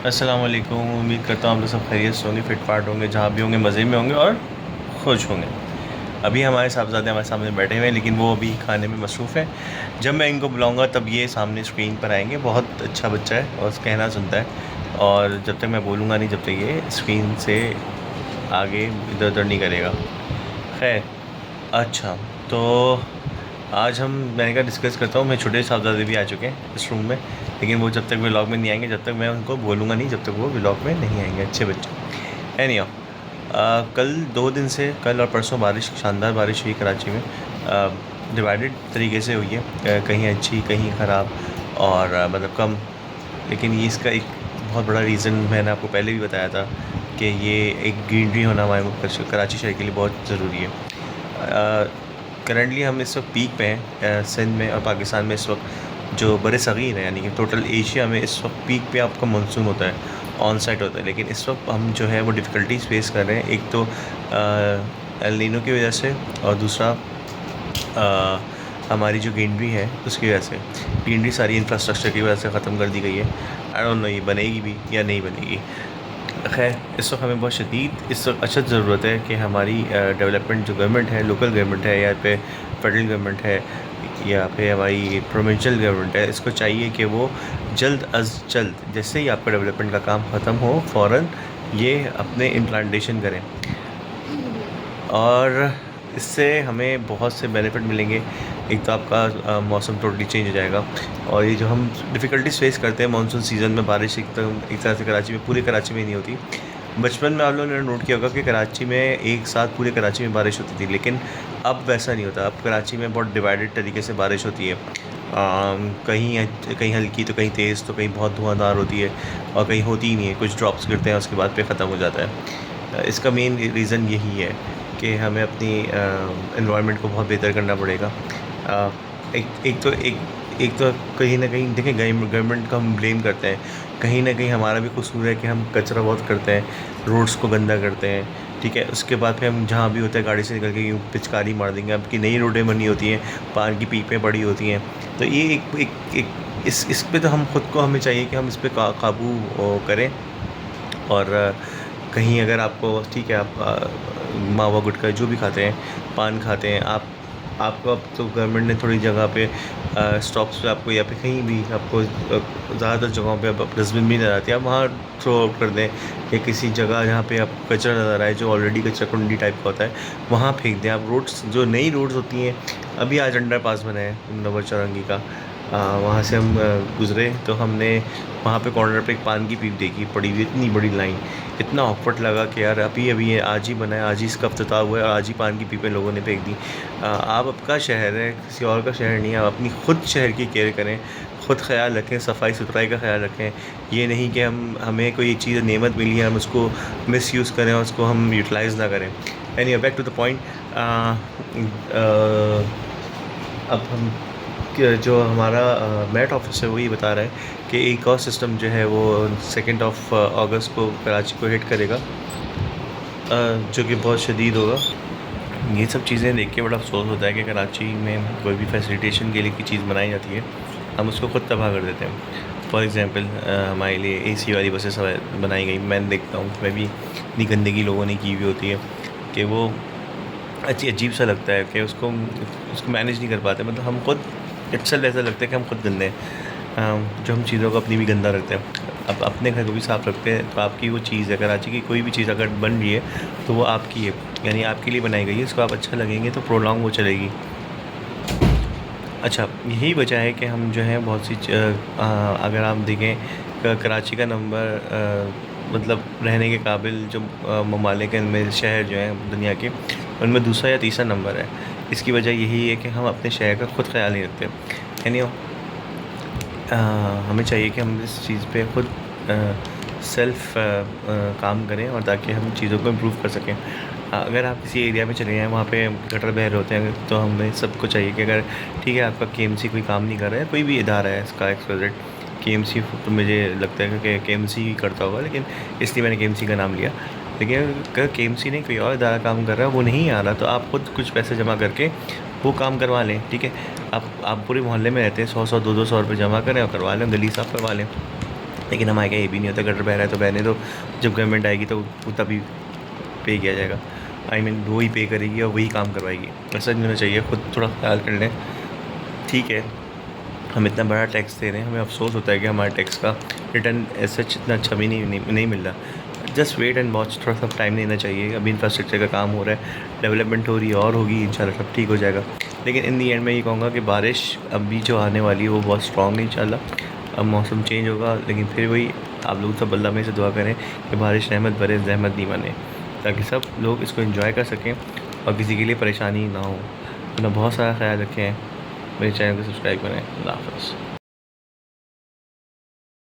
अस्सलाम वालेकुम। उम्मीद करता हूँ आप लोग सब खैरियत से होंगे, फिट फाट होंगे, जहाँ भी होंगे मज़े में होंगे और खुश होंगे। अभी हमारे साहबज़ादे हमारे सामने बैठे हुए हैं, लेकिन वो अभी खाने में मसरूफ़ है। जब मैं इनको बुलाऊंगा तब ये सामने स्क्रीन पर आएंगे। बहुत अच्छा बच्चा है और कहना सुनता है, और जब तक मैं बोलूँगा नहीं, जब तक ये स्क्रीन से आगे इधर उधर नहीं करेगा। खैर, अच्छा, तो आज मैंने कहा डिस्कस करता हूँ। मैं छोटे साहबज़ादे भी आ चुके हैं इस रूम में, लेकिन वो जब तक व्लॉग में नहीं आएंगे, जब तक मैं उनको बोलूँगा नहीं, जब तक वो व्लॉग में नहीं आएंगे। अच्छे बच्चे। एनी कल 2 दिन से, कल और परसों बारिश, शानदार बारिश हुई कराची में। डिवाइडेड तरीके से हुई है, कहीं अच्छी कहीं ख़राब, और मतलब कम। लेकिन ये इसका एक बहुत बड़ा रीज़न मैंने आपको पहले भी बताया था कि ये एक ग्रीनरी होना हमारे कराची शहर के लिए बहुत ज़रूरी है। करंटली हम इस वक्त पीक पे हैं सिंध में और पाकिस्तान में। इस वक्त जो बड़े सग़ीर हैं, यानी कि टोटल एशिया में इस वक्त पीक पे आपका मानसून होता है, ऑन साइट होता है। लेकिन इस वक्त हम जो है वो डिफ़िकल्टीज़ फेस कर रहे हैं। एक तो एल नीनो की वजह से, और दूसरा हमारी जो ग्रीनरी है उसकी वजह से। ग्रीनरी सारी इंफ्रास्ट्रक्चर की वजह से ख़त्म कर दी गई है। आई डोंट नो ये बनेगी भी या नहीं बनेगी। खैर, इस वक्त हमें बहुत शदीद इस वक्त अशद ज़रूरत है कि हमारी डेवलपमेंट जो गवर्नमेंट है, लोकल गवर्नमेंट है या पे फेडरल गवर्नमेंट है या फिर हमारी प्रोविंशियल गवर्नमेंट है, इसको चाहिए कि वो जल्द अज़ जल्द, जैसे ही आपका डेवलपमेंट का काम ख़त्म हो, फ़ौरन ये अपने इम्प्लांटेशन करें। और इससे हमें बहुत से बेनिफिट मिलेंगे। एक तो आपका मौसम टोटली चेंज हो जाएगा, और ये जो हम डिफ़िकल्टीज फेस करते हैं मानसून सीज़न में, बारिश एकदम एक तरह से कराची में, पूरे कराची में नहीं होती। बचपन में आप लोगों ने नोट किया होगा कि कराची में एक साथ पूरे कराची में बारिश होती थी, लेकिन अब वैसा नहीं होता। अब कराची में बहुत डिवाइडेड तरीके से बारिश होती है। कहीं कहीं हल्की तो कहीं तेज़, तो कहीं बहुत धुआंधार होती है, और कहीं होती ही नहीं है। कुछ ड्रॉप्स गिरते हैं, उसके बाद पे ख़त्म हो जाता है। इसका मेन रीज़न यही है कि हमें अपनी एनवायरनमेंट को बहुत बेहतर करना पड़ेगा। अ, एक तो कहीं ना कहीं देखें, गवर्नमेंट का हम ब्लेम करते हैं, कहीं ना कहीं हमारा भी कसूर है कि हम कचरा बहुत करते हैं, रोड्स को गंदा करते हैं। ठीक है, उसके बाद फिर हम जहाँ भी होता है गाड़ी से निकल के यूँ पिचकारी मार देंगे। अब की नई रोडें बनी होती हैं, पान की पीपें पड़ी होती हैं, तो ये इस पे तो हम खुद को, हमें चाहिए कि हम इस पे काबू करें। और कहीं अगर आपको ठीक है, आप मावा गुटखा जो भी खाते हैं, पान खाते हैं, आपको अब तो गवर्नमेंट ने थोड़ी जगह पे स्टॉप्स पे आपको, या फिर कहीं भी आपको ज़्यादातर जगहों पे अब डस्टबिन भी नज़र आती है, आप वहाँ थ्रो आउट कर दें। या किसी जगह जहाँ पे आपको कचरा नज़र आए, जो ऑलरेडी कचरा कुंडी टाइप का होता है, वहाँ फेंक दें आप। रोड्स, जो नई रोड्स होती हैं, अभी आज अंडर पास बना है मुनव्वर चौरंगी का, वहाँ से हम गुज़रे तो हमने वहाँ पे कॉर्नर पे एक पान की पीप देखी पड़ी हुई, इतनी बड़ी लाइन। इतना ऑकवर्ड लगा कि यार अभी अभी ये आज ही बना है, आज ही इसका इफ्तिताह हुआ है, और आज ही पान की पीपें लोगों ने फेंक दी। आप, आपका शहर है, किसी और का शहर नहीं है। आप अपनी खुद शहर की केयर करें, ख़ुद ख्याल रखें, सफाई सुथराई का ख्याल रखें। ये नहीं कि हमें कोई चीज़ नेमत मिली है, हम उसको मिसयूज़ करें और उसको हम यूटिलाइज़ ना करें। Anyway, back to the point. अब हम जो हमारा मेट ऑफिस है वो ये बता रहा है कि एक और सिस्टम जो है वो 2 अगस्त को कराची को हिट करेगा, जो कि बहुत शदीद होगा। ये सब चीज़ें देख के बड़ा अफसोस होता है कि कराची में कोई भी फैसिलिटेशन के लिए की चीज़ बनाई जाती है, हम उसको ख़ुद तबाह कर देते हैं। फॉर एग्ज़ाम्पल, हमारे लिए एसी वाली बसेस बनाई गई। मैं देखता हूँ उसमें भी इतनी गंदगी लोगों ने की हुई होती है कि वो अजीब सा लगता है कि उसको उसको मैनेज नहीं कर पाते। मतलब हम खुद, इट्सेल्फ ऐसा लगता है कि हम खुद गंदे हैं, जो हम चीज़ों को अपनी भी गंदा रखते हैं। अब अपने घर को भी साफ़ रखते हैं, तो आपकी वो चीज़ है, कराची की कोई भी चीज़ अगर बन रही है तो वो आपकी है, यानी आपके लिए बनाई गई है। इसको आप अच्छा लगेंगे तो प्रोलॉन्ग वो चलेगी। अच्छा, यही वजह है कि हम जो है बहुत सी अगर आप देखें, कराची का नंबर, मतलब रहने के काबिल जो ममालिक में शहर जो हैं दुनिया के, उनमें दूसरा या तीसरा नंबर है। इसकी वजह यही है कि हम अपने शहर का ख़ुद ख्याल नहीं रखते। यानी हमें चाहिए कि हम इस चीज़ पे ख़ुद सेल्फ़ काम करें, और ताकि हम चीज़ों को इम्प्रूव कर सकें। अगर आप किसी एरिया में चले जाएँ, वहाँ पे गटर बह रहे होते हैं, तो हमें सबको चाहिए कि अगर ठीक है आपका केएमसी कोई काम नहीं कर रहा है, कोई भी इदारा है इसका XYZ, केएमसी तो मुझे लगता है कि केएमसी ही करता होगा, लेकिन इसलिए मैंने केएमसी का नाम लिया। लेकिन अगर केएमसी नहीं, कोई और इदारा काम कर रहा है, वो नहीं आ रहा, तो आप खुद कुछ पैसे जमा करके वो काम करवा लें। ठीक है, आप पूरे मोहल्ले में रहते हैं, 100-100 200-200 रुपये जमा करें और करवा लें, गली साफ़ करवा लें। लेकिन हमारे यहाँ ये भी नहीं होता, गटर बह रहा है तो बहने दो, जब गवर्नमेंट आएगी तो वो तभी पे किया जाएगा। वो ही पे करेगी और वही काम करवाएगी। ऐसा नहीं होना चाहिए, खुद थोड़ा ख्याल कर लें। ठीक है, हम इतना बड़ा टैक्स दे रहे हैं, हमें अफसोस होता है कि हमारे टैक्स का रिटर्न ऐसा इतना अच्छा भी नहीं मिल रहा। जस्ट वेट एंड वॉच, थोड़ा सा टाइम लेना चाहिए। अभी इंफ्रास्ट्रक्चर का काम हो रहा है, डेवलपमेंट हो रही है और होगी इंशाल्लाह, सब ठीक हो जाएगा। लेकिन इन दी एंड मैं ये कहूँगा कि बारिश अभी जो आने वाली है वो बहुत स्ट्रॉन्ग है इंशाल्लाह। अब मौसम चेंज होगा, लेकिन फिर वही आप लोग सब अल्लाह में से दुआ करें कि बारिश रहमत भरे, जहमत नहीं बने, ताकि सब लोग इसको एंजॉय कर सकें और किसी के लिए परेशानी ना हो। अपना बहुत सारा ख्याल रखें, मेरे चैनल को सब्सक्राइब करें। अल्लाह हाफ़िज़।